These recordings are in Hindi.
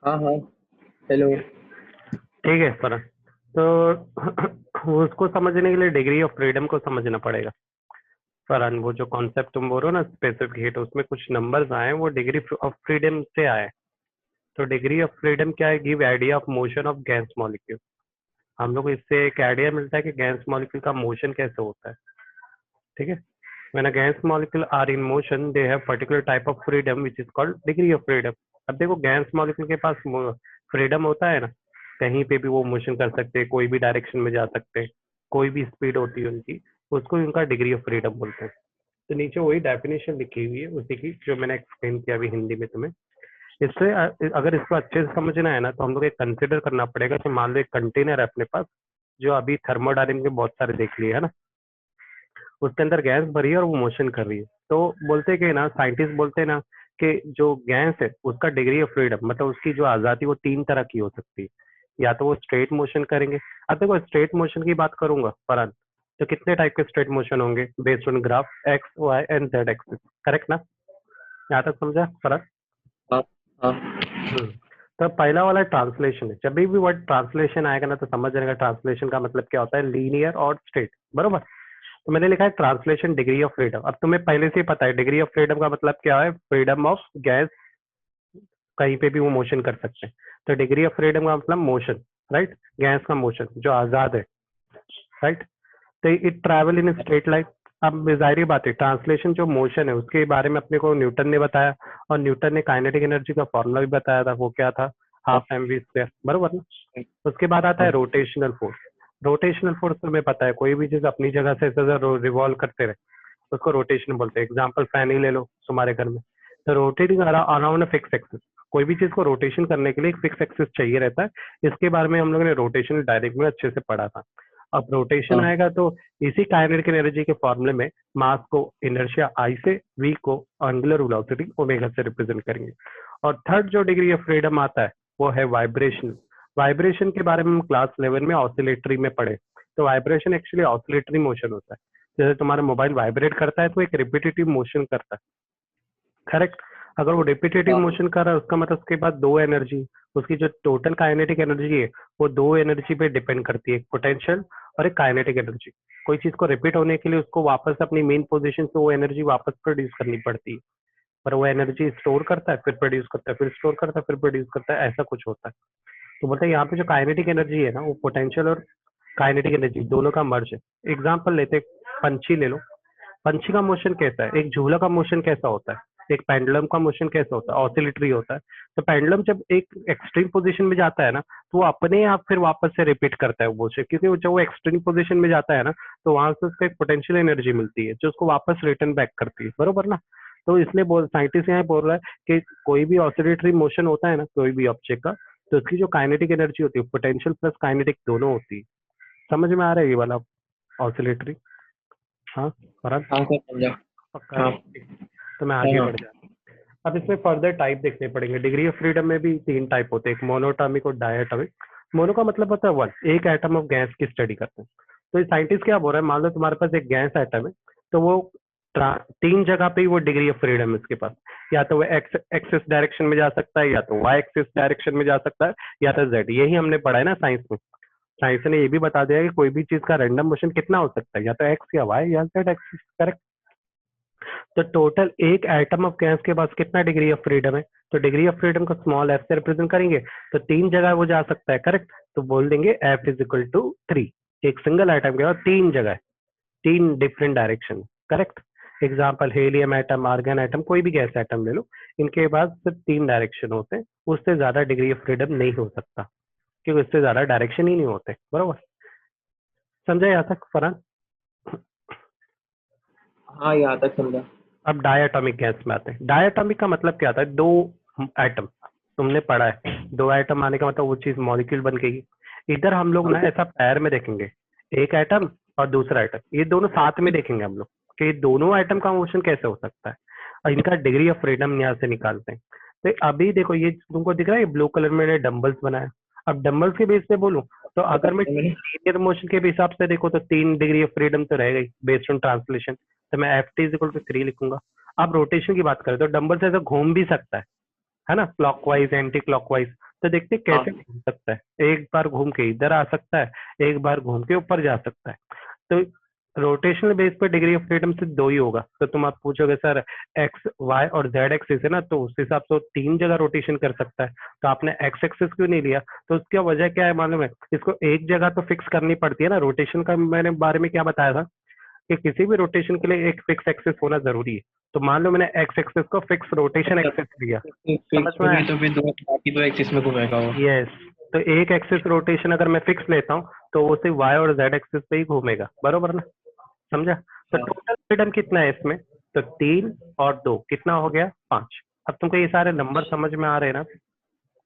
हाँ हाँ। हेलो। ठीक है सर। तो उसको समझने के लिए डिग्री ऑफ फ्रीडम को समझना पड़ेगा। फरहान, वो जो कॉन्सेप्ट तुम बोल रहे हो ना, स्पेसिफिक हीट, उसमें कुछ नंबर्स आए, वो डिग्री ऑफ फ्रीडम से आए। तो डिग्री ऑफ फ्रीडम क्या है? Give idea of motion of gas molecule. हम लोग को इससे एक आइडिया मिलता है कि गैस मॉलिक्यूल का मोशन कैसे होता है। ठीक है। When a gas molecule are in motion they have particular type of freedom which is called degree of freedom. अब देखो, गैस मॉलिक्यूल के पास फ्रीडम होता है ना, कहीं पे भी वो मोशन कर सकते हैं, कोई भी डायरेक्शन में जा सकते हैं, कोई भी स्पीड होती है उनकी, उसको उनका डिग्री ऑफ फ्रीडम बोलते हैं। तो नीचे वही डेफिनेशन लिखी हुई है उसी की, जो मैंने एक्सप्लेन किया अभी हिंदी में तुम्हें। इससे अगर इसको अच्छे से समझना है ना, तो हम लोग एक कंसिडर करना पड़ेगा कि मान लो एक कंटेनर है अपने पास, जो अभी थर्मोडायनेमिक के बहुत सारे देख लिए है ना, उसके अंदर गैस भरी है और वो मोशन कर रही है। तो बोलते हैं कि ना, साइंटिस्ट बोलते हैं ना, कि जो गैस है उसका डिग्री ऑफ फ्रीडम, मतलब उसकी जो आज़ादी, वो तीन तरह की हो सकती है। या तो वो स्ट्रेट मोशन करेंगे। अब देखो, स्ट्रेट मोशन की बात करूंगा फरहान, तो कितने टाइप के स्ट्रेट मोशन होंगे? Based on graph x y and z axis, correct ना? यहाँ तक समझा फरहान? हाँ हाँ। हम्म। तो पहला वाला ट्रांसलेशन है। जब भी वर्ड ट्रांसलेशन आएगा ना, तो समझ जाएगा ट्रांसलेशन का मतलब क्या होता है, लीनियर और स्ट्रेट, बरोबर। तो मैंने लिखा है ट्रांसलेशन डिग्री ऑफ फ्रीडम। अब तुम्हें पहले से ही पता है डिग्री ऑफ फ्रीडम का मतलब क्या है, फ्रीडम ऑफ गैस, कहीं पे भी वो मोशन कर सकते हैं। तो डिग्री ऑफ फ्रीडम का मतलब मोशन, राइट, गैस का मोशन जो आजाद है, राइट। तो it travel in straight line. अब जाहिर बात है, ट्रांसलेशन जो मोशन है उसके बारे में अपने को न्यूटन ने बताया, और न्यूटन ने काइनेटिक एनर्जी का फॉर्मूला भी बताया था, वो क्या था, हाँ हाफ एम वी स्क्वायर, बरोबर ना। उसके बाद आता है हाँ। Rotational force. रोटेशनल फोर्स तुम्हें पता है, कोई भी चीज अपनी जगह से रिवॉल्व करते रहे, उसको रोटेशन बोलते हैं। एग्जाम्पल फैन ही ले लो तुम्हारे घर में, तो रोटेटिंग अराउंड फिक्स एक्सिस। कोई भी चीज को रोटेशन करने के लिए एक फिक्स एक्सिस चाहिए रहता है। इसके बारे में हम लोगों ने रोटेशन डायरेक्ट में अच्छे से पढ़ा था। अब रोटेशन हाँ आएगा तो इसी काइनेटिक एनर्जी के फॉर्मूले में मास को इनर्शिया आई से, वी को एंगुलर वेलोसिटी ओमेगा से रिप्रेजेंट करेंगे। और थर्ड जो डिग्री ऑफ फ्रीडम आता है, वो है वाइब्रेशन। वाइब्रेशन के बारे में हम क्लास 11 में ऑसिलेटरी में पढ़े। तो वाइब्रेशन एक्चुअली ऑसिलेटरी मोशन होता है। जैसे तुम्हारा मोबाइल वाइब्रेट करता है, तो एक रिपीटेटिव मोशन करता है, करेक्ट। अगर वो रिपीटेटिव हाँ। मोशन कर रहा है, उसका मतलब उसके बाद दो एनर्जी, उसकी जो टोटल काइनेटिक एनर्जी है, वो दो एनर्जी पे डिपेंड करती है, एक पोटेंशियल और एक काइनेटिक एनर्जी। कोई चीज को रिपीट होने के लिए उसको वापस अपनी मेन पोजीशन से वो एनर्जी वापस प्रोड्यूस करनी पड़ती है। पर वो एनर्जी स्टोर करता है, फिर प्रोड्यूस करता है, फिर स्टोर करता है, फिर प्रोड्यूस करता है, ऐसा कुछ होता है। तो बोलते हैं यहाँ पे जो काइनेटिक एनर्जी है ना, वो पोटेंशियल और काइनेटिक एनर्जी दोनों का मर्ज है। एग्जाम्पल लेते हैं, पंछी ले लो। पंछी का मोशन कैसा है, एक झूला का मोशन कैसा होता है, एक पेंडुलम का मोशन कैसा होता है, ऑसिलेटरी होता है। तो पेंडुलम जब एक एक्सट्रीम पोजीशन में जाता है ना, तो वो अपने आप फिर वापस से रिपीट करता है वो मोशन, क्योंकि जब वो एक्सट्रीम पोजीशन में जाता है ना, तो वहां से उसको एक पोटेंशियल एनर्जी मिलती है, जो उसको वापस रिटर्न बैक करती है, बरोबर ना। तो इसलिए बोल साइंटिस्ट यहाँ बोल रहा है कि कोई भी ऑसिलेटरी मोशन होता है ना, कोई भी ऑब्जेक्ट का, तो उसकी जो काइनेटिक एनर्जी होती है, पोटेंशियल प्लस काइनेटिक दोनों होती है। समझ में आ रहा है ये वाला ऑसिलेटरी? हाँ, फरहान? हाँ सर समझा। पक्का हाँ ना? तो मैं हाँ आगे हाँ। बढ़ जाता हूँ। अब इसमें फर्दर टाइप देखने पड़ेंगे। डिग्री ऑफ फ्रीडम में भी तीन टाइप होते हैं, एक मोनोटॉमिक और डायटॉमिक। मोनो का मतलब होता है वन, एक एटम ऑफ गैस की स्टडी करते हैं। तो ये साइंटिस्ट क्या बोल रहा है, मान लो तुम्हारे पास एक गैस एटम है, तो वो तीन जगह पे ही वो डिग्री ऑफ फ्रीडम है इसके पास। या तो वो एक्स एक्सिस डायरेक्शन में जा सकता है, या तो वाई एक्सिस डायरेक्शन में जा सकता है, या तो जेड। यही हमने पढ़ा है ना साइंस में। साइंस ने ये भी बता दिया कि कोई भी चीज का रैंडम मोशन कितना हो सकता है, या तो एक्स या वाई या जेड एक्सिस, करेक्ट। तो टोटल एक एटम ऑफ गैस के पास कितना डिग्री ऑफ फ्रीडम है? तो डिग्री ऑफ फ्रीडम को स्मॉल एफ से रिप्रेजेंट करेंगे, तो तीन जगह वो जा सकता है, करेक्ट। तो बोल देंगे एफ इज इक्वल टू 3। एक सिंगल एटम के बाद तीन जगह, तीन different direction, correct. Example helium atom, argon atom, कोई भी गैस एटम ले लो, इनके पास सिर्फ तीन डायरेक्शन होते हैं। उससे ज्यादा डिग्री ऑफ फ्रीडम नहीं हो सकता, क्योंकि उससे ज्यादा डायरेक्शन ही नहीं होते, बरोबर। समझा यहाँ तक फरहान? हाँ यहाँ तक समझा। अब डायटोमिक गैस में आते हैं। डायटोमिक का मतलब क्या होता है, दो एटम। तुमने पढ़ा है, दो एटम आने का मतलब वो चीज मॉलिक्यूल बन गई। इधर हम लोग हाँ ना ऐसा पैर में देखेंगे, एक एटम और दूसरा एटम, ये दोनों साथ में देखेंगे हम लोग कि ये दोनों एटम का मोशन कैसे हो सकता है, और इनका डिग्री ऑफ फ्रीडम यहाँ से निकालते हैं। तो अभी देखो, ये तुमको दिख रहा है, ब्लू कलर में डम्बल्स बनाया। अब डम्बल्स के बेस पे बोलूं, तो अगर मैं मैंने। लीनियर मोशन के हिसाब से देखो, तो तीन डिग्री ऑफ फ्रीडम तो रह गई बेस्ड ऑन ट्रांसलेशन। तो मैं F T is equal to 3 लिखूंगा। अब रोटेशन की बात करें, तो डंबल से ऐसा घूम भी सकता है ना, क्लॉकवाइज एंटी क्लॉकवाइज। तो देखते हैं हाँ कैसे घूम सकता है। एक बार घूम के इधर आ सकता है, एक बार घूम के ऊपर जा सकता है। तो रोटेशनल बेस पर डिग्री ऑफ फ्रीडम से दो ही होगा। तो तुम आप पूछोगे सर एक्स वाई और जेड एक्सिस है ना, तो उस हिसाब से वो 3 जगह रोटेशन कर सकता है, तो आपने एक्स एक्सिस क्यों नहीं लिया? तो उसकी वजह क्या है मालूम है? इसको एक जगह तो फिक्स करनी पड़ती है ना। रोटेशन का मैंने बारे में क्या बताया था कि किसी भी रोटेशन के लिए एक फिक्स एक्सिस होना जरूरी है। तो मान लो मैंने एक्स एक्सिस को फिक्स रोटेशन अच्छा, एक्सिस लिया। समझ फिक्स में आया? होगी तो फिर दो बाकी दो एक्सिस में घूमेगा वो। यस। तो एक एक्सिस रोटेशन अगर मैं फिक्स लेता हूँ तो वो सिर्फ वाई और जेड एक्सिस पे ही घूमेगा, बरोबर ना? समझा? तो हाँ टोटल फ्रीडम कितना है इसमें? तो 3 और 2 कितना हो गया? 5। अब तुमको ये सारे नंबर समझ में आ रहे हैं ना?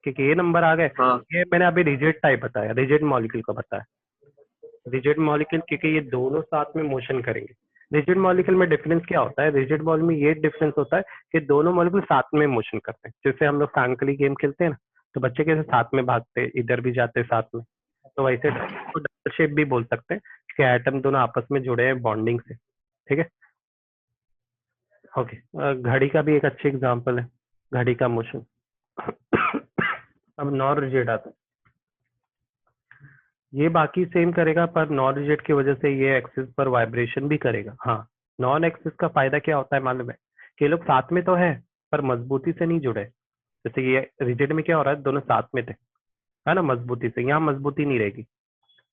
क्योंकि ये नंबर आ गए, हाँ ये मैंने अभी रिजिड टाइप बताया, रिजिड मॉलिक्यूल का बताया। रिजिड मॉलिक्यूल क्योंकि ये दोनों साथ में मोशन करेंगे। रिजिड मॉलिक्यूल में डिफरेंस क्या होता है? रिजिड मॉलिक्यूल में ये डिफरेंस होता है कि दोनों मॉलिक्यूल साथ में मोशन करते हैं। जैसे हम लोग फ्रैंकली गेम खेलते हैं ना, तो बच्चे कैसे साथ में भागते हैं, इधर भी जाते हैं साथ में। तो वैसे डबल शेप भी बोल सकते हैं कि एटम दोनों आपस में जुड़े हैं बॉन्डिंग से। ठीक है, ओके। घड़ी का भी एक अच्छी एग्जांपल है, घड़ी का मोशन। अब नॉन रिजिड आता है, ये बाकी सेम करेगा पर नॉन रिजिड की वजह से ये एक्सिस पर वाइब्रेशन भी करेगा। हाँ, नॉन एक्सिस का फायदा क्या होता है मालूम है? कि ये लोग साथ में तो है पर मजबूती से नहीं जुड़े। जैसे ये रिजिड में क्या हो रहा है, दोनों साथ में थे, है ना, मजबूती से। यहाँ मजबूती नहीं रहेगी,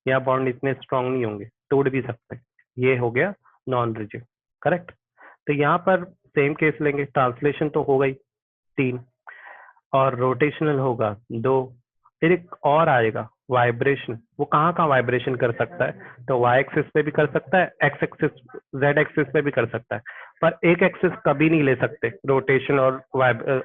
यहाँ बॉन्ड इतने स्ट्रांग नहीं होंगे, तोड़ भी सकते हैं। ये हो गया नॉन रिजिड, करेक्ट। तो यहाँ पर सेम केस लेंगे, ट्रांसलेशन तो हो गई 3 और रोटेशनल होगा 2। फिर एक और आएगा वाइब्रेशन। वो कहाँ कहाँ वाइब्रेशन कर सकता है? तो वाई एक्सिस पे भी कर सकता है, एक्स एक्सिस जेड एक्सिस पे भी कर सकता है, पर एक एक्सिस कभी नहीं ले सकते रोटेशन और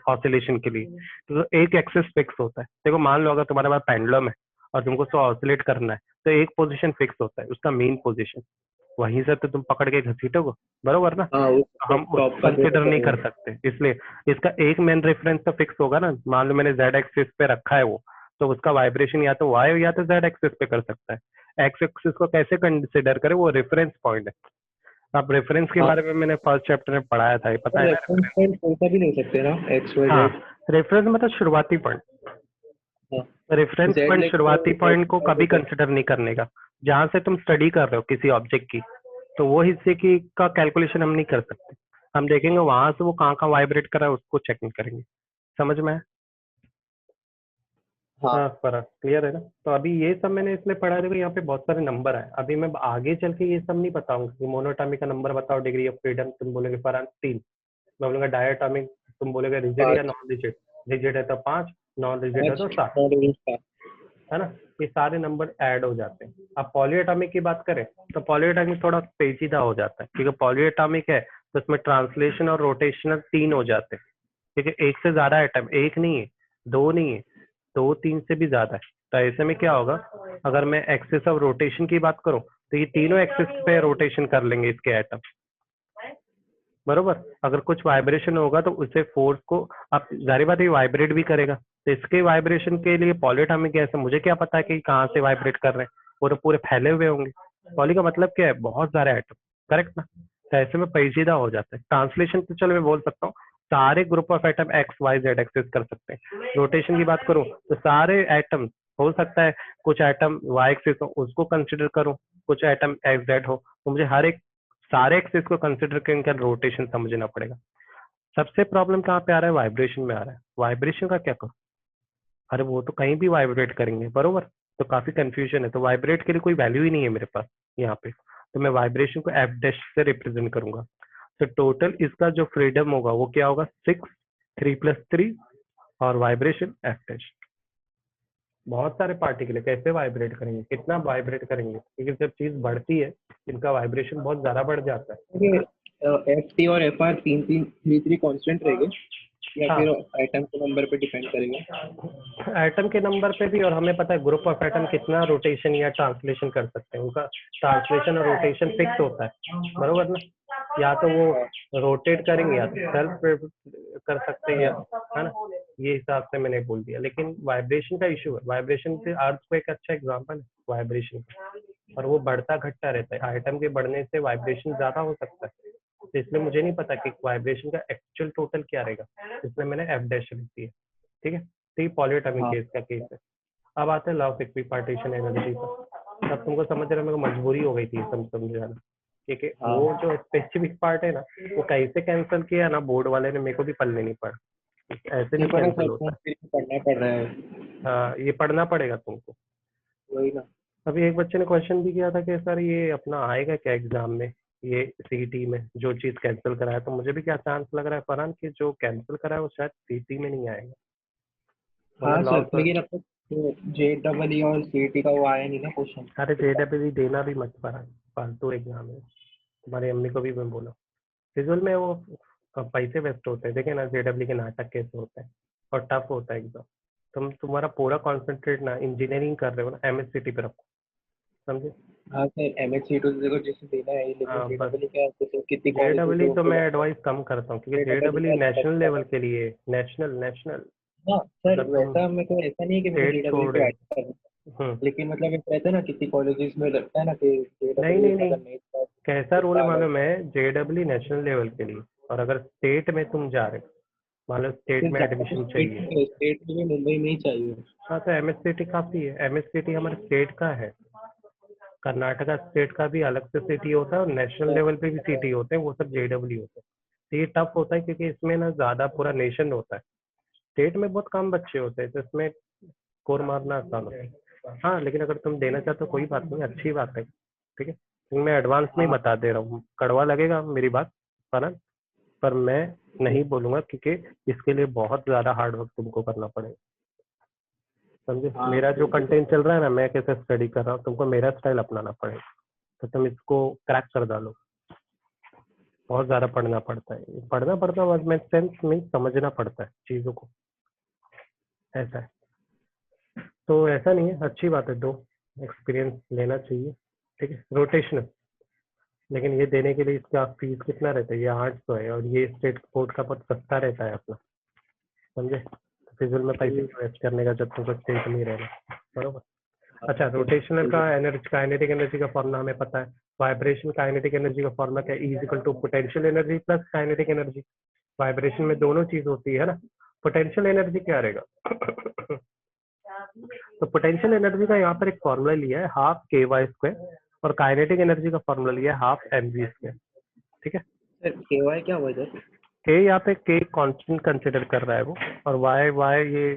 ऑसिलेशन के लिए। तो एक एक्सिस फिक्स होता है। देखो मान लो अगर तुम्हारे पास पेंडुलम है और तुमको उसको ऑसिलेट करना है, तो एक पोजीशन फिक्स होता है, उसका मेन पोजीशन। वहीं से तो तुम पकड़ के घसीटोगे, बरोबर ना? हाँ, वो हम टॉप उसको का जो कंसिडर नहीं रहेगा। कर सकते, इसलिए इसका एक मेन रेफरेंस तो फिक्स होगा ना। मान लो मैंने जेड एक्सिस पे रखा है वो, तो उसका वाइब्रेशन या तो वाई या तो जेड एक्सिस पे कर सकता है। एक्स एक्सिस को कैसे कंसिडर करें? वो रेफरेंस पॉइंट है। अब रेफरेंस के हाँ, बारे में मैंने फर्स्ट चैप्टर में पढ़ाया था, ये पता है ना रेफरेंस रेफरेंस? पॉइंट कोई सा भी ले सकते हैं ना, एक्स वाई हाँ, जेड। रेफरेंस मतलब शुरुआती पॉइंट। हाँ, रेफरेंस जेड पॉइंट लेंगे शुरुआती तो पॉइंट एक्स को वाई कभी जेड। कंसिडर नहीं करने का। जहां से तुम स्टडी कर रहे हो किसी ऑब्जेक्ट की, तो वो हिस्से की का कैलकुलेशन हम नहीं कर सकते। हम देखेंगे वहां से वो कहाँ कहाँ वाइब्रेट कर रहा है, उसको चेक नहीं करेंगे। समझ में आया? हाँ हाँ, फर्क क्लियर है ना? तो अभी ये सब मैंने इसमें पढ़ा है। देखो यहाँ पे बहुत सारे नंबर आए, अभी मैं आगे चल के ये सब नहीं बताऊंगा कि मोनोटॉमिक का नंबर बताओ, डिग्री ऑफ फ्रीडम तुम बोलोगे फरहान 3, मैं बोलूंगा डायटोमिक तुम बोलोगे रिजिड या 5। Non rigid. रिजिड है तो 5, नॉन रिजिड है 5 तो 7, नॉन रिजिड 7। है ना? ये सारे नंबर ऐड हो जाते हैं। अब पॉलीएटॉमिक की बात करें तो पॉलीएटॉमिक थोड़ा पेचीदा हो जाता है, क्योंकि पॉलीएटॉमिक है तो इसमें ट्रांसलेशन और रोटेशनल 3 हो जाते हैं। क्योंकि एक से ज्यादा एटम, एक नहीं है, दो नहीं है, 2 3 से भी ज्यादा है। तो ऐसे में क्या होगा, अगर मैं एक्सिस ऑफ रोटेशन की बात करूं तो ये तीनों एक्सिस पे रोटेशन कर लेंगे इसके एटम, बरोबर। अगर कुछ वाइब्रेशन होगा तो उसे फोर्स को, आप जारी बात है वाइब्रेट भी करेगा, तो इसके वाइब्रेशन के लिए पॉलीएटॉमिक है, मुझे क्या पता है कि कहाँ से वाइब्रेट कर रहे हैं, वो तो पूरे फैले हुए होंगे। पॉली का मतलब क्या है? बहुत सारे एटम, करेक्ट ना? तो ऐसे में पेचीदा हो जाता है। ट्रांसलेशन तो चलो मैं बोल सकता हूँ सारे group of atom x y z axes कर सकते हैं। रोटेशन की बात करूँ तो सारे एटम हो सकता है, कुछ एटम वाई एक्सिस हो उसको कंसिडर करूँ, कुछ एटम एक्स जेड हो, तो मुझे हर एक सारे एक्सिस को कंसिडर करके रोटेशन समझना पड़ेगा। सबसे प्रॉब्लम कहाँ पे आ रहा है? वाइब्रेशन में आ रहा है। वाइब्रेशन का क्या करूँ? अरे वो तो कहीं भी वाइब्रेट करेंगे, बरोबर। तो काफी कंफ्यूजन है, तो वाइब्रेट के लिए कोई वैल्यू ही नहीं है मेरे पास यहाँ पे। तो मैं वाइब्रेशन को एफ डैश से रिप्रेजेंट करूंगा। तो टोटल इसका जो फ्रीडम होगा वो क्या होगा? 6, 3 + 3 और वाइब्रेशन एफ डैश। बहुत सारे पार्टिकल है, कैसे वाइब्रेट करेंगे, कितना वाइब्रेट करेंगे? क्योंकि जब चीज बढ़ती है इनका वाइब्रेशन बहुत ज्यादा बढ़ जाता है। ये एफ टी और एफ आर तीन तीन थ्री थ्री कॉन्स्टेंट रहेंगे, या हाँ, फिर एटम के नंबर पे डिपेंड करेगा? एटम के नंबर पे भी, और हमें पता है ग्रुप ऑफ एटम कितना रोटेशन या ट्रांसलेशन कर सकते हैं, उनका ट्रांसलेशन और रोटेशन फिक्स होता है, बरोबर ना? या तो हाँ वो रोटेट करेंगे या तो सेल्फ कर सकते हैं, या, हाँ है ना? ये हिसाब से मैंने बोल दिया। लेकिन वाइब्रेशन का इशू है, वाइब्रेशन से अर्थ को एक अच्छा एग्जाम्पल है वाइब्रेशन का, और वो बढ़ता घटता रहता है। आइटम के बढ़ने से वाइब्रेशन ज्यादा हो सकता है, तो इसलिए मुझे नहीं पता कि वाइब्रेशन का एक्चुअल टोटल क्या रहेगा, इसलिए मैंने एफ डैश लिख दिया। ठीक है, तो ये पॉलीएटॉमिक हाँ केस का केस है। अब आते हैं लॉ ऑफ इक्विपार्टीशन एनर्जी पर। तब तुमको समझ रहे, मेरे को मजबूरी हो गई थी समझाना, क्योंकि हाँ वो जो स्पेसिफिक पार्ट है ना, वो कैसे कैंसिल किया ना बोर्ड वाले ने, मेरे को भी पढ़ने नहीं पड़ा, ऐसे ये नहीं पढ़ा कैंसिल सर, होता है। फिर पढ़ना पड़ रहा है। हाँ, ये पढ़ना पड़ेगा तुमको। वही ना। अभी एक बच्चे ने क्वेश्चन भी किया था कि सर ये अपना आएगा क्या एग्जाम में, ये सीईटी में जो चीज कैंसिल कराया, तो मुझे भी क्या चांस लग रहा है फरहान कि जो कैंसिल कराया वो शायद सीईटी में नहीं आएगा, हाँ मतलब लॉ। सर, लेकिन अब तक JEE और CET का वो आया नहीं ना क्वेश्चन। अरे जेडब्ल्यू देना भी मत फरहान, फालतू एग्जाम है। तुम्हारी अम्मी को भी मैं बोला, फिजुल में वो पैसे वेस्ट होते हैं। देखे ना जेडब्ल्यू के नाटक कैसे होते हैं, और टफ होता है एग्जाम। तुम्हारा पूरा कॉन्सेंट्रेट ना इंजीनियरिंग कर रहे हो ना, एमएससीटी पे रखो, समझे। हाँ सर, MHC तो देखो जैसे देना है, लेकिन हाँ बस, JEE क्या है, जैसे कितनी कॉलेजेस है जेडब्ल्यू तो उनको मैं लगता एडवाइस कम करता हूँ, है क्योंकि JEE जेडब्ल्यू का नेशनल लगता लेवल है। के लिए, नेशनल नेशनल। हाँ सर, अगर तुम वैसा मेरे को ऐसा नहीं है कि मेरे को स्टेट JEE छोड़ पे रहे ऐड हो। करना है। हम्म, लेकिन मतलब एक रहता है ना, किसी कॉलेजेस में लगता है ना कि नहीं JEE नहीं नहीं, अगर नहीं था कैसा तो रूल है उसका अलग। मालूम है, जेडब्ल्यू नेशनल लेवल के लिए, और अगर स्टेट में तुम जा रहे हो, मान लो स्टेट सिर्फ में जाना तो एडमिशन स्टेट चाहिए, में, स्टेट में भी मुंबई में ही चाहिए। हाँ तो एमएससीटी काफी है, एमएससीटी हमारे स्टेट का है। कर्नाटका स्टेट का भी अलग से सिटी होता है, और नेशनल हाँ, लेवल पे भी सिटी होते हैं, वो सब जेडब्ल्यू होते हैं। तो ये टफ होता है, क्योंकि इसमें ना ज्यादा पूरा नेशन होता है, स्टेट में बहुत कम बच्चे होते हैं, तो इसमें स्कोर मारना आसान होता है। हाँ लेकिन अगर तुम देना चाहते हो कोई बात नहीं, अच्छी बात है, ठीक है। तो मैं एडवांस में ही हाँ, बता दे रहा हूँ, कड़वा लगेगा मेरी बात पर मैं नहीं बोलूंगा, क्योंकि इसके लिए बहुत ज्यादा हार्ड वर्क तुमको करना पड़ेगा, समझे। हाँ, मेरा जो कंटेंट चल रहा है ना, मैं कैसे स्टडी कर रहा हूँ, तुमको मेरा स्टाइल अपनाना पड़ेगा, तो तुम इसको क्रैक कर डालो। बहुत ज्यादा पढ़ना पड़ता है, पढ़ना पड़ता है मैं सेंस में समझना पड़ता है चीजों को, ऐसा है। तो ऐसा नहीं है, अच्छी बात है, दो एक्सपीरियंस लेना चाहिए, ठीक है। रोटेशनल, लेकिन ये देने के लिए इसका फीस कितना रहता है, ये 800 है, और ये स्टेट बोर्ड का बहुत सस्ता रहता है अपना, समझे। फिजुल में पैसे इन्वेस्ट करने का जब तुमको स्टेट में ही रहना, बरोबर। अच्छा, रोटेशनल का एनर्जी, काइनेटिक एनर्जी का फॉर्मूला हमें पता है। वाइब्रेशन काइनेटिक एनर्जी का फॉर्मूला क्या है, is equal to potential energy plus kinetic energy. Vibration में दोनों चीज होती है ना। पोटेंशियल एनर्जी क्या रहेगा तो पोटेंशियल एनर्जी का यहाँ पर एक फॉर्मूला लिया है, हाफ के वाई स्क्वायर, और काइनेटिक एनर्जी का फॉर्मूला लिया है हाफ एम वी स्क्वायर, ठीक है। सर KY क्या हुआ सर? के यहाँ पे के कांस्टेंट कंसिडर कर रहा है वो, और वाई वाई ये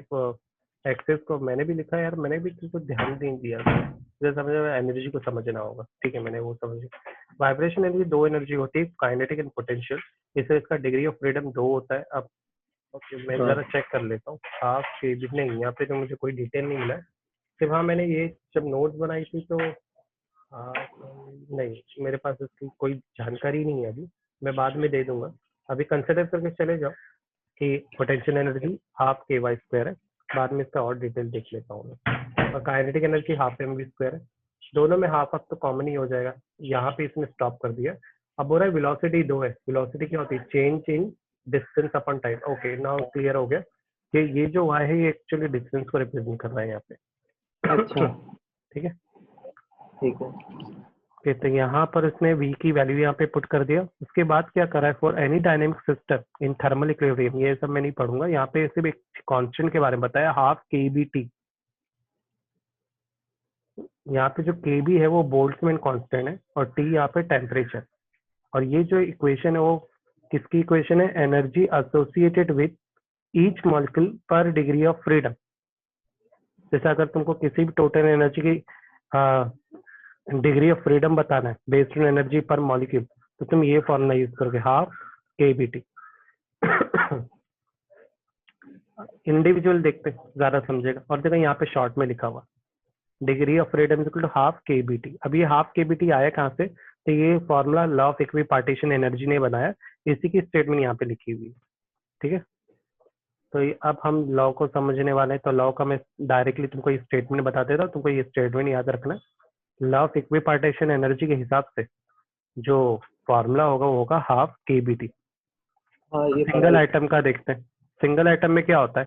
एक्सेस को मैंने भी लिखा है यार, मैंने भी तुझको ध्यान नहीं दिया, मुझे समझ में एनर्जी को समझना होगा, ठीक है, मैंने वो समझ। वाइब्रेशन एनर्जी दो एनर्जी होती है, काइनेटिक एंड पोटेंशियल, इससे इसका डिग्री ऑफ फ्रीडम दो होता है। अब ओके, मैं हाँ, जरा चेक कर लेता हूँ। हाफ के भी नहीं, यहाँ पे तो मुझे कोई डिटेल नहीं मिला है, सिर्फ हाँ मैंने ये जब नोट्स बनाई थी तो नहीं, मेरे पास इसकी कोई जानकारी नहीं है अभी, मैं बाद में दे दूंगा। अभी कंसिडर करके चले जाओ कि पोटेंशियल एनर्जी हाफ के वाई स्क्वायर है, बाद में इसका और डिटेल देख लेता हूँ मैं। और kinetic energy half M V square है, दोनों में हाफ हाफ तो कॉमन ही हो जाएगा, यहाँ पे इसने स्टॉप कर दिया। अब बोल रहा है वेलोसिटी दो है, वेलोसिटी क्या होती है, change in distance upon time. Okay, now clear हो गया कि ये जो वाई है ये एक्चुअली डिस्टेंस को रिप्रेजेंट कर रहा है यहाँ पे। अच्छा, ठीक है, ठीक है। तो यहाँ पर उसने v की वैल्यू यहाँ पे पुट कर दिया। उसके बाद क्या करा है, for any dynamic system in thermal equilibrium, ये सब मैं नहीं पढ़ूंगा, यहाँ पे सिर्फ एक कांस्टेंट के बारे में बताया, हाफ kBt। यहाँ पे जो kb है वो बोल्ट्जमैन कांस्टेंट है, और t यहाँ पे टेम्परेचर। और ये जो इक्वेशन है वो किसकी इक्वेशन है, energy associated with each molecule पर डिग्री ऑफ फ्रीडम। जैसे अगर तुमको किसी भी टोटल एनर्जी की डिग्री ऑफ फ्रीडम बताना है बेस्ड ऑन एनर्जी पर मॉलिक्यूल, तो तुम ये फॉर्मूला यूज करोगे, हाफ kBt। इंडिविजुअल देखते ज्यादा समझेगा, और देखो यहाँ पे शॉर्ट में लिखा हुआ degree of freedom equal to half kBt। अब ये हाफ kBt आया कहाँ से, तो ये formula law of equipartition energy ने बनाया, इसी की स्टेटमेंट यहाँ पे लिखी हुई है, ठीक है। तो अब हम लॉ को समझने वाले हैं, तो लॉ का मैं डायरेक्टली तुमको ये स्टेटमेंट बता देता हूँ, तुमको ये स्टेटमेंट याद रखना है। लॉ ऑफ इक्विपार्टीशन एनर्जी के हिसाब से जो फॉर्मूला होगा वो होगा हाफ kBt। हाँ, ये पढ़ा सिंगल है। आइटम का देखते हैं, सिंगल आइटम में क्या होता है,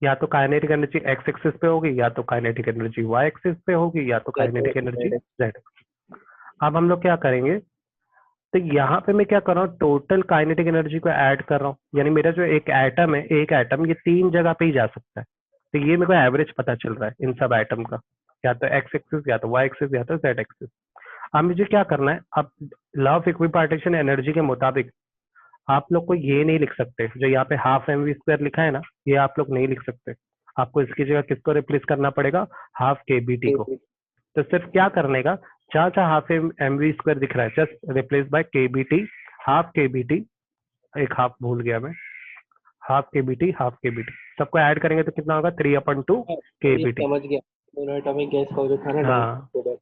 या तो काइनेटिक एनर्जी एक्स एक्सिस पे होगी, या तो काइनेटिक एनर्जी वाई एक्सिस पे होगी, या तो या तो काइनेटिक एनर्जी direct- जेड। अब हम लोग क्या करेंगे, तो यहाँ पे मैं क्या कर रहा हूँ, टोटल काइनेटिक एनर्जी को ऐड कर रहा हूँ, यानी मेरा जो एक एटम है, एक एटम ये तीन जगह पे ही जा सकता है, तो ये मेरे को एवरेज पता चल रहा है इन सब आइटम का, या तो एक्स एक्सिस या तो वाई एक्सिस या तो जेड एक्सिस। अब मुझे क्या करना है, अब लॉ ऑफ इक्विपार्टीशन एनर्जी के मुताबिक आप लोग को ये नहीं लिख सकते, जो यहाँ पे हाफ एम वी स्क्वायर लिखा है ना, ये आप लोग नहीं लिख सकते। आपको इसकी जगह किसको रिप्लेस करना पड़ेगा, हाफ के बी टी को। तो सिर्फ क्या करने का, जहाँ जहाँ हाफ एम वी स्क्वायर दिख रहा है जस्ट रिप्लेस बाय के बी टी, हाफ के बी टी, एक हाफ भूल गया मैं, हाफ के बी टी, हाफ के बी टी, सबको ऐड करेंगे तो कितना होगा, 3/2 के ये बी टी। समझ गया, मोनोएटॉमिक गैस का जो था ना हाँ डाउट,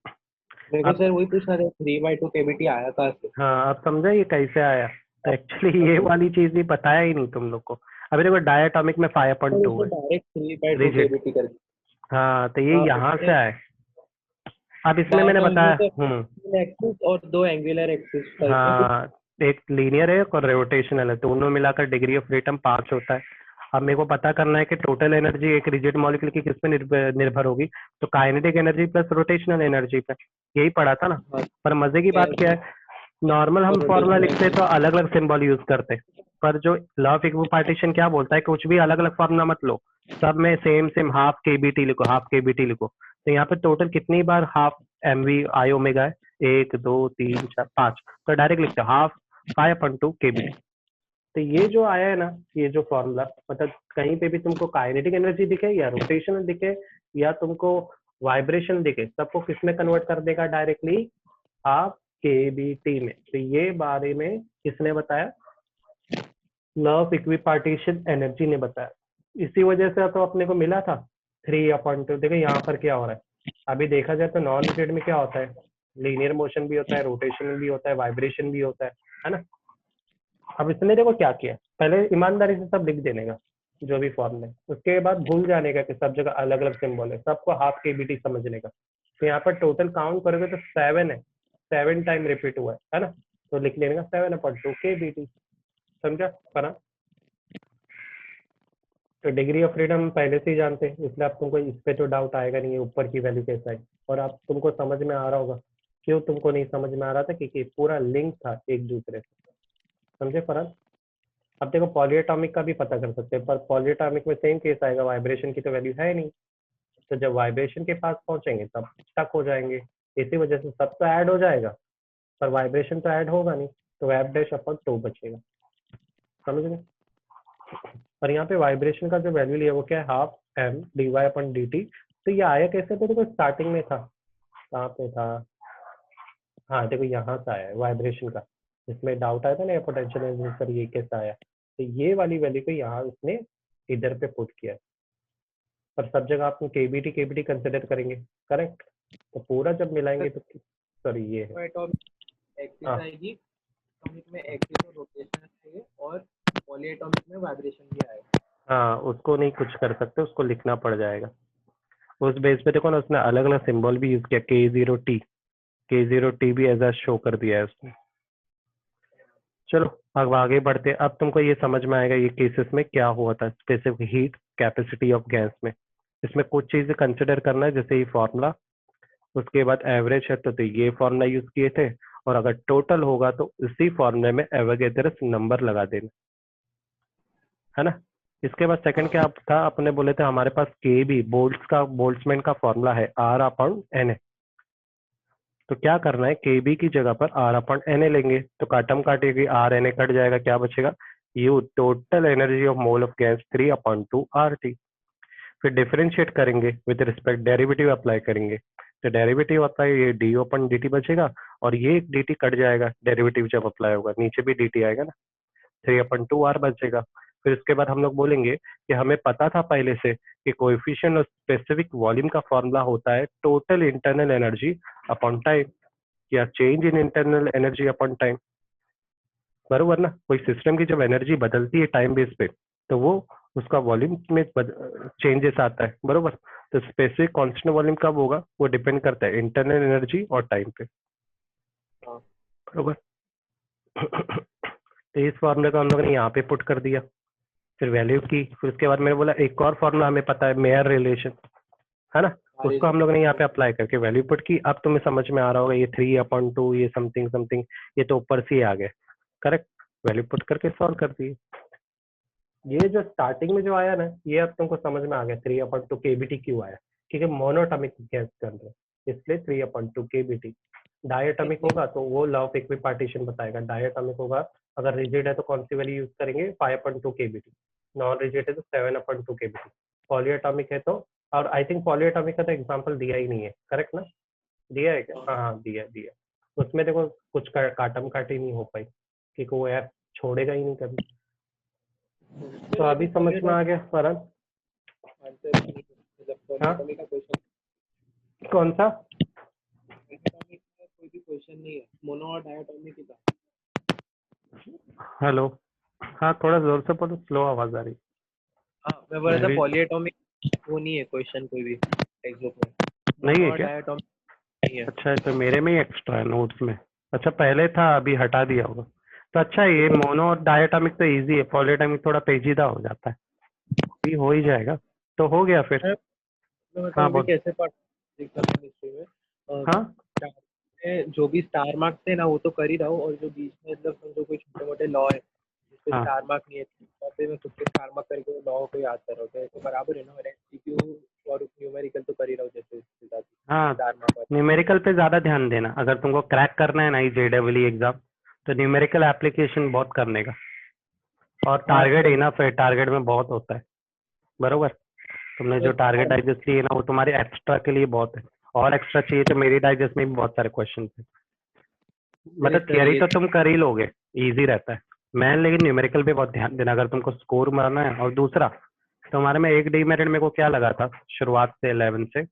मेरे को अब, सर वही पूछना था 3/2 केबीटी आया कहाँ से? हाँ अब समझा ये कैसे आया। तो एक्चुअली ये वाली चीज भी बताया ही नहीं तुम लोग को। अभी देखो डायटोमिक में तो 5/2 उसने है डायरेक्ट 3/2 रिजिड। केबीटी कर दिया। हाँ तो ये हाँ यहाँ से उसने आए। अब इसमें मैंने डायटोमिक में बताया, तो 3 एक्सिस और 2 एंगुलर एक्सिस टाइप में कुछ। हाँ एक लीनियर है और रोटेशनल है, दोनों मिलाकर डिग्री ऑफ फ्रीडम 5 होता है। अब मेरे को पता करना है कि टोटल एनर्जी एक रिजिड मॉलिक्यूल की किस पे निर्भर होगी, तो kinetic energy plus rotational energy पे, यही पढ़ा था ना। हाँ, पर मजे की बात क्या गैस है, नॉर्मल हम और फॉर्मूला रोटेशनल लिखते तो एनर्जी। अलग अलग सिंबल यूज करते, पर जो लॉ ऑफ इक्विपार्टीशन क्या बोलता है, कुछ भी अलग अलग फॉर्मूला मत लो, सब में सेम सेम हाफ के बी टी लिखो, हाफ के बी टी लिखो। तो यहाँ पे टोटल कितनी बार half M v i omega है, 1 2 3 4 5, तो डायरेक्ट लिखते हो हाफ 5/2 के बी टी। तो ये जो आया है ना, ये जो फॉर्मूला, मतलब कहीं पे भी तुमको काइनेटिक एनर्जी दिखे या रोटेशनल दिखे या तुमको वाइब्रेशन दिखे, सबको किस में कन्वर्ट कर देगा डायरेक्टली, हाफ के बी टी में। तो ये बारे में किसने बताया, लॉ ऑफ इक्विपार्टीशन एनर्जी ने बताया। इसी वजह से तो अपने को मिला था 3/2। देखो यहाँ पर क्या हो रहा है, अभी देखा जाए तो नॉन रिजिड में क्या होता है, लीनियर मोशन भी होता है, रोटेशन भी होता है, वाइब्रेशन भी होता है ना। अब इसने देखो क्या किया, पहले ईमानदारी से सब लिख देने का जो भी फॉर्म है, उसके बाद भूल जाने का कि सब जगह अलग अलग सिंबल है, सबको हाफ के बी टी समझने का। तो यहाँ पर टोटल काउंट करोगे तो 7 है, 7 टाइम रिपीट हुआ है ना, तो लिख लेने का 7/2 के बी टी। समझा परा। तो डिग्री ऑफ फ्रीडम पहले से ही जानते हैं, इसलिए आप तुमको इस पे तो डाउट आएगा नहीं है ऊपर की वैल्यू कैसा है। और आप तुमको समझ में आ रहा होगा, क्यों तुमको नहीं समझ में आ रहा था, क्योंकि पूरा लिंक था एक दूसरे से। समझे फरहान। अब देखो पॉलीएटॉमिक का भी पता कर सकते हैं, पर पॉलीएटॉमिक में सेम केस आएगा, वाइब्रेशन की तो वैल्यू है नहीं, तो जब वाइब्रेशन के पास पहुंचेंगे तब स्टक हो जाएंगे। इसी वजह से सब तो ऐड हो जाएगा, पर वाइब्रेशन तो ऐड होगा नहीं, तो F'/2 बचेगा। समझ गए। और यहाँ पे वाइब्रेशन का जो वैल्यू लिया वो क्या है, half M D Y upon D T. तो ये आया कैसे, तो देखो स्टार्टिंग में था, कहाँ पे था, हाँ देखो यहाँ से आया है वाइब्रेशन का, इसमें डाउट आया था ना पोटेंशियल एनर्जी सर ये कैसे आया, तो ये वाली वैल्यू को यहाँ उसने इधर पे पुट किया है। पर सब जगह आप केबीटी कंसिडर करेंगे, करेक्ट। तो पूरा जब मिलाएंगे तो सॉरी ये है, एटॉमिक एक्सिस हाँ आएगी, एटॉमिक में एक्सिस और रोटेशन आएंगे, और पॉलीएटॉमिक में वाइब्रेशन भी आएगा। हाँ उसको नहीं कुछ कर सकते, उसको लिखना पड़ जाएगा। उस बेस पे देखो ना, उसने अलग अलग सिंबल भी यूज किया, K0T भी एज शो कर दिया है उसने। चलो अब आगे बढ़ते, अब तुमको ये समझ में आएगा ये केसेस में क्या हुआ था, specific heat capacity of gas में। इसमें कुछ चीजें कंसिडर करना है, जैसे ये फॉर्मूला, उसके बाद एवरेज है तो ये फॉर्मूला यूज किए थे, और अगर टोटल होगा तो इसी फॉर्मूले में एवोगैड्रस नंबर लगा देना, है ना। इसके बाद सेकंड क्या था, अपने बोले थे हमारे पास के बी बोल्ट्जमैन का फॉर्मूला है R/N। तो क्या करना है, के बी की जगह पर R/Na लेंगे, तो काटम काटेगी, RNA कट जाएगा, क्या बचेगा, you total energy of mole of gas 3/2 RT। फिर डिफरेंशिएट करेंगे विद रिस्पेक्ट, डेरिवेटिव अप्लाई करेंगे, तो डेरिवेटिव अप्लाई, ये डी/dt बचेगा, और ये dt कट जाएगा, डेरिवेटिव जब अप्लाई होगा नीचे भी dt आएगा ना, 3/2 R बचेगा। फिर उसके बाद हम लोग बोलेंगे कि हमें पता था पहले से कि कोएफिशिएंट ऑफ स्पेसिफिक वॉल्यूम का फॉर्मूला होता है total internal energy upon time, या change in internal energy upon time, बरोबर ना। कोई सिस्टम की जब एनर्जी बदलती है टाइम बेस पे, तो वो उसका वॉल्यूम में चेंजेस आता है, बरोबर। तो स्पेसिफिक कांस्टेंट वॉल्यूम कब होगा, वो डिपेंड करता है इंटरनल एनर्जी और टाइम पे, हाँ, बरोबर। तो इस फॉर्मूले को हम लोग ने यहाँ पे पुट कर दिया, फिर वैल्यू की, फिर उसके बाद मैंने बोला एक और फॉर्मूला हमें पता है, मेयर रिलेशन, है ना, आर उसको हम लोग ने यहाँ पे अप्लाई करके वैल्यू पुट की। अब तुम्हें समझ में आ रहा होगा ये 3/2 ये समथिंग समथिंग, ये तो ऊपर से ही आ गए, करेक्ट, वैल्यू पुट करके सॉल्व कर दिए। ये जो स्टार्टिंग में जो आया ना, ये अब तुमको समझ में आ गया 3/2 kBt क्यों आया, क्योंकि मोनोटॉमिक गैस के अंदर, इसलिए 3/2 kBt। डायटोमिक होगा तो वो लॉ ऑफ इक्विपार्टीशन बताएगा। डायटोमिक होगा, अगर रिजिड है तो कौन सी वैल्यू यूज करेंगे, 5/2 kBt। नॉन रिजिड है तो 7/2 kBt। पॉलीएटॉमिक है तो, और आई थिंक पॉलीएटॉमिक का तो एग्जाम्पल दिया ही नहीं है, करेक्ट ना? दिया है क्या? हाँ दिया दिया। उसमें देखो कुछ काटम काटी नहीं हो पाई, क्योंकि वो ऐप छोड़ेगा ही नहीं कभी। तो अभी समझ में आ गया फरन? हाँ पॉलीएटॉमिक का क्वेश्चन, कौन सा? पॉलीएटॉमिक का कोई भी क्वेश्चन नहीं है, मोनो और डायटोमिक ही था। हेलो, हाँ थोड़ा जोर से बोलो, स्लो आवाज आ रही। हाँ मैं बोल रहा था मेरी पॉलीएटॉमिक वो नहीं है क्वेश्चन कोई भी टेक्स्ट बुक में, नहीं मोनो है और क्या? डायटोमिक नहीं है। अच्छा है, तो मेरे में ही एक्स्ट्रा है नोट्स में। अच्छा पहले था, अभी हटा दिया होगा। तो अच्छा है, ये मोनो और डायटोमिक तो इजी है, पॉलीएटॉमिक थोड़ा पेचीदा हो जाता है, ये हो ही जाएगा। तो हो गया फिर। मैं मतलब हाँ अभी बोल। कैसे पढ़ हिस्ट्री में हाँ स्टार में जो भी स्टार मार्क्स थे ना वो तो कर ही रहा हूँ, और जो बीच में मतलब समझो कोई छोटे मोटे लॉ है जिसपे हाँ स्टार मार्क नहीं है, वहाँ पे मैं खुद के स्टार मार्क करके वो लॉ को याद कर रहा हूँ, तो ऐसे बराबर है ना, मेरा एमसीक्यू और न्यूमेरिकल तो कर ही रहा हूँ जैसे उसके साथ हाँ, स्टार मार्क वाला। न्यूमेरिकल पे ज्यादा ध्यान देना, अगर तुमको क्रैक करना है ना ये जेडब्ल्यू एग्जाम, तो न्यूमेरिकल एप्लीकेशन बहुत करने का। और हाँ टारगेट सर। इनफ है, टारगेट में बहुत होता है, बरोबर। तुमने जो टारगेट डाइजेस्ट लिए ना वो तुम्हारे एक्स्ट्रा के लिए बहुत है, और एक्स्ट्रा चाहिए तो मेरी डाइजेस्ट में भी बहुत सारे क्वेश्चन है। नहीं मतलब सर थियरी ये तो तुम कर ही लोगे, इजी रहता है। मैं लेकिन न्यूमेरिकल पे बहुत ध्यान देना, अगर तुमको स्कोर मारना है। और दूसरा, तुम्हारे में एक डीमेरिट मेरे को क्या लगा था शुरुआत से 11 से,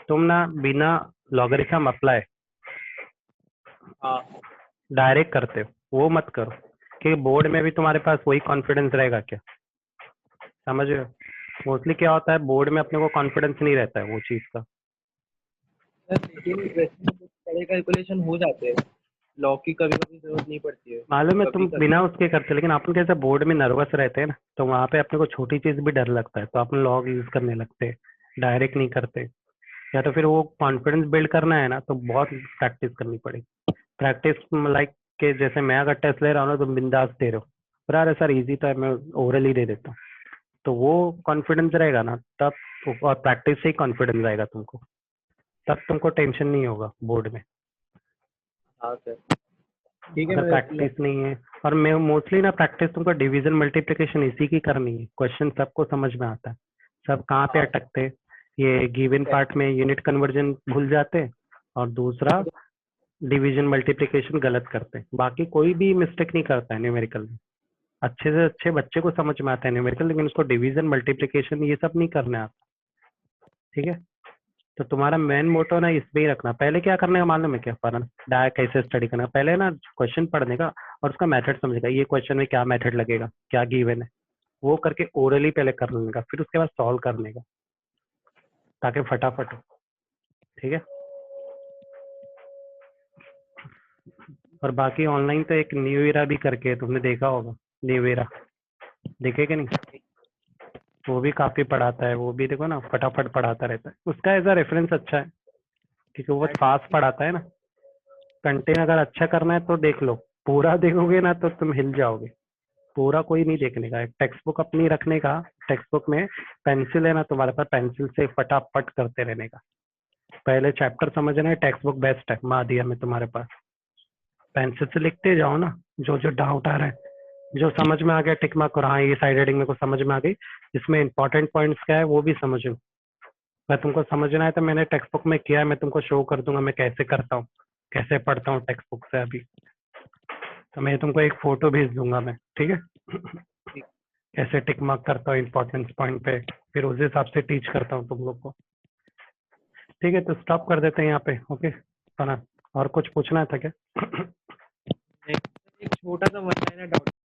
तुम ना बिना लॉगरिथम अप्लाई हाँ डायरेक्ट करते हो, वो मत करो, क्योंकि बोर्ड में भी तुम्हारे पास वही कॉन्फिडेंस रहेगा क्या? समझ रहे हो? मोस्टली क्या होता है, बोर्ड में अपने को कॉन्फिडेंस नहीं रहता है वो चीज का। सर, लेकिन वैसे तो बड़े कैलकुलेशन हो जाते हैं, लॉ की कभी कभी जरूरत नहीं पड़ती है, मालूम है कभी तुम कभी। बिना उसके करते, लेकिन अपन कैसे बोर्ड में नर्वस रहते हैं ना, तो वहां पे अपने को छोटी चीज भी डर लगता है, तो अपन लॉग यूज करने लगते हैं, डायरेक्ट नहीं करते। या तो फिर वो कॉन्फिडेंस बिल्ड करना है ना, तो बहुत प्रैक्टिस करनी पड़ेगी। प्रैक्टिस लाइक के जैसे मैं अगर टेस्ट ले रहा हूँ ना, तुम बिंदास दे रहे हो, पर अरे सर इजी तो है, मैं ओरल ही दे देता हूँ, तो वो कॉन्फिडेंस रहेगा ना तब। और प्रैक्टिस से ही कॉन्फिडेंस आएगा तुमको, तब तुमको टेंशन नहीं होगा बोर्ड में। हाँ सर ठीक है अगर मैं प्रैक्टिस नहीं है, और मैं मोस्टली ना प्रैक्टिस तुमको डिवीजन मल्टीप्लिकेशन इसी की करनी है, क्वेश्चन सबको समझ में आता है, सब कहाँ पे हाँ अटकते हैं। ये गिवन पार्ट में यूनिट कन्वर्जन भूल जाते हैं, और दूसरा डिवीजन मल्टीप्लिकेशन गलत करते हैं। बाकी कोई भी मिस्टेक नहीं करता है न्यूमेरिकल में, अच्छे से अच्छे बच्चे को समझ में आता है न्यूमेरिकल, लेकिन उसको डिवीजन मल्टीप्लिकेशन ये सब नहीं करने आता। ठीक है, तो तुम्हारा मेन मोटो ना इसमें ही रखना। पहले क्या करने का मालूम है क्या फरन? डाय कैसे स्टडी करना, पहले ना क्वेश्चन पढ़ने का और उसका मेथड समझेगा, ये क्वेश्चन में क्या मेथड लगेगा, क्या गिवन है, वो करके ओरली पहले कर लेने का, फिर उसके बाद सॉल्व करने का, ताकि फटाफट हो। ठीक है, और बाकी ऑनलाइन तो एक न्यू ईरा भी करके है, तुमने देखा होगा, न्यू ईरा देखे कि नहीं? वो भी काफी पढ़ाता है, वो भी देखो ना फटाफट पढ़ाता रहता है, उसका एज अ रेफरेंस अच्छा है, क्योंकि वो बहुत फास्ट पढ़ाता है ना। कंटेंट अगर अच्छा करना है तो देख लो, पूरा देखोगे ना तो तुम हिल जाओगे। पूरा कोई नहीं देखने का, एक टेक्स्ट बुक अपनी रखने का, टेक्स्ट बुक में पेंसिल है ना तुम्हारे पास, पेंसिल से फटाफट करते रहने का। पहले चैप्टर समझना है, टेक्स्ट बुक बेस्ट है, माँ दिया में तुम्हारे पास, पेंसिल से लिखते जाओ ना, जो जो डाउट आ रहा है, जो समझ में आ गया टिक मार्क करो, हाँ ये साइड हेडिंग मेरे को समझ में आ गई, इसमें इंपॉर्टेंट पॉइंट्स क्या है वो भी समझो। मैं तुमको समझना है तो मैंने टेक्स्ट बुक में किया है, मैं तुमको शो कर दूंगा मैं कैसे करता हूँ, कैसे पढ़ता हूँ टेक्स्ट बुक से अभी। तो मैं तुमको एक फोटो भेज दूंगा मैं, ठीक है? कैसे टिक मार्क करता हूँ इंपॉर्टेंस पॉइंट पे, फिर उस हिसाब से टीच करता हूँ तुम लोग को। ठीक है, तो स्टॉप कर देते हैं यहाँ पे, ओके फना? और कुछ पूछना था क्या? एक छोटा सा वन लाइनर डाउट